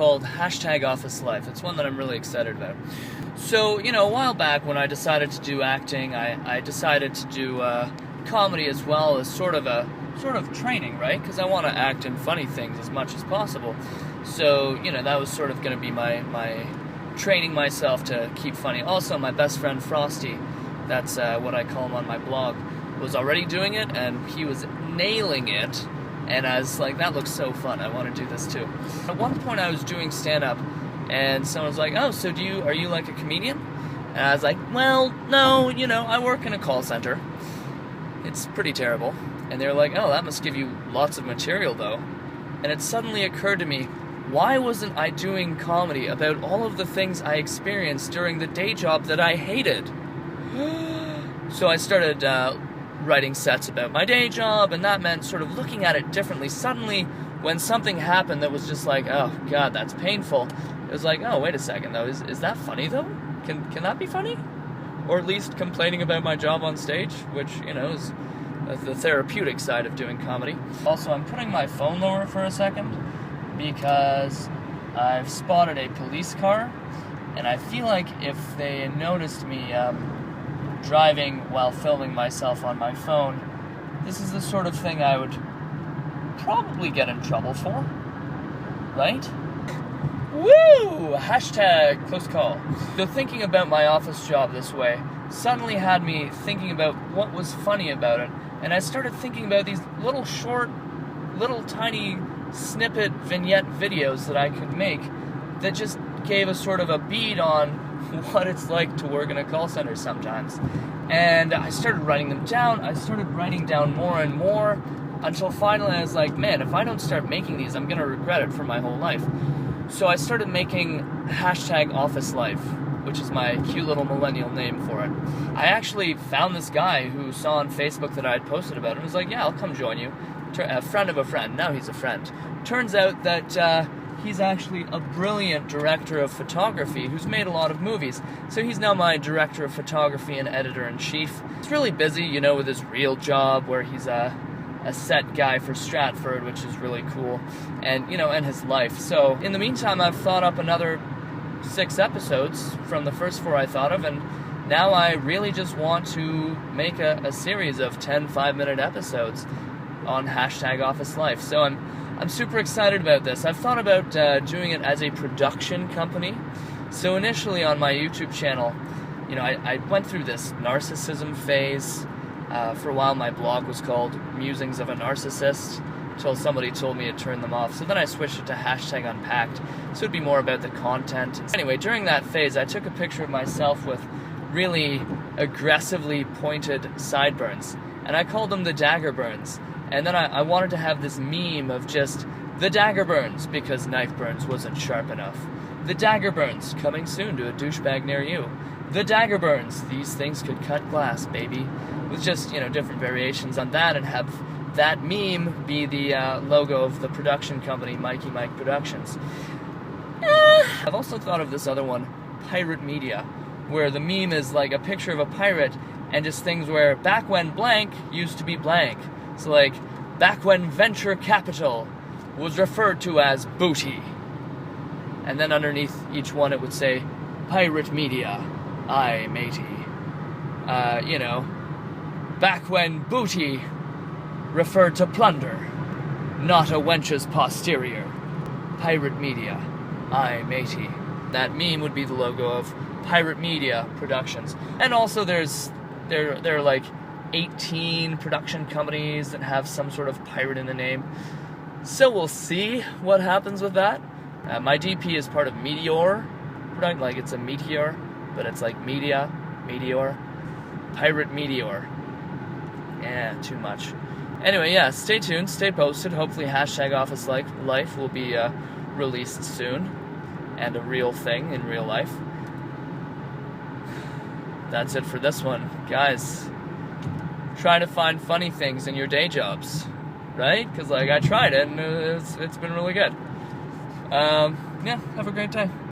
called #OfficeLife. It's one that I'm really excited about. So, a while back when I decided to do acting, I decided to do comedy as well as sort of training, right? Because I want to act in funny things as much as possible. So, that was sort of going to be my training myself to keep funny. Also, my best friend Frosty, that's what I call him on my blog, was already doing it, and he was nailing it. And I was like, that looks so fun, I want to do this too. At one point I was doing stand-up, and someone was like, oh, so are you like a comedian? And I was like, well, no, I work in a call center. It's pretty terrible. And they were like, oh, that must give you lots of material though. And it suddenly occurred to me, why wasn't I doing comedy about all of the things I experienced during the day job that I hated? So I started writing sets about my day job, and that meant sort of looking at it differently. Suddenly, when something happened that was just like, oh god, that's painful, it was like, oh, wait a second though, is that funny though? Can that be funny? Or at least complaining about my job on stage, which, is the therapeutic side of doing comedy. Also, I'm putting my phone lower for a second because I've spotted a police car, and I feel like if they noticed me driving while filming myself on my phone, this is the sort of thing I would probably get in trouble for, right? Woo! #close call. So thinking about my office job this way suddenly had me thinking about what was funny about it, and I started thinking about these little short, little tiny snippet vignette videos that I could make that just gave a sort of a bead on what it's like to work in a call center sometimes. And I started writing them down. I started writing down more and more until finally I was like, man, if I don't start making these, I'm gonna regret it for my whole life. So I started making #OfficeLife, which is my cute little millennial name for it. I actually found this guy who saw on Facebook that I had posted about it and was like, yeah, I'll come join you. A friend of a friend. Now he's a friend. Turns out that he's actually a brilliant director of photography who's made a lot of movies. So he's now my director of photography and editor-in-chief. He's really busy, with his real job where he's a set guy for Stratford, which is really cool, and, and his life. So in the meantime, I've thought up another 6 episodes from the first 4 I thought of, and now I really just want to make a series of 10 5-minute episodes on #OfficeLife. So I'm super excited about this. I've thought about doing it as a production company. So initially on my YouTube channel, I went through this narcissism phase. For a while my blog was called Musings of a Narcissist, until somebody told me to turn them off. So then I switched it to #Unpacked, so it'd be more about the content. Anyway, during that phase, I took a picture of myself with really aggressively pointed sideburns, and I called them the dagger burns. And then I wanted to have this meme of just the dagger burns because knife burns wasn't sharp enough. The dagger burns, coming soon to a douchebag near you. The dagger burns, these things could cut glass, baby. With just, different variations on that, and have that meme be the logo of the production company, Mikey Mike Productions. I've also thought of this other one, Pirate Media, where the meme is like a picture of a pirate and just things where back when blank used to be blank. So like, back when venture capital was referred to as booty. And then underneath each one it would say, Pirate Media, aye matey. Back when booty referred to plunder, not a wench's posterior. Pirate Media, aye matey. That meme would be the logo of Pirate Media Productions. And also there are like 18 production companies that have some sort of pirate in the name. So we'll see what happens with that. My DP is part of Meteor product, like it's a meteor, but it's like meteor, Pirate Meteor. Yeah, too much. Anyway, yeah, stay tuned, stay posted. Hopefully #OfficeLife will be released soon, and a real thing in real life. That's it for this one. Guys, try to find funny things in your day jobs, right? Because I tried it, and it's been really good. Yeah, have a great day.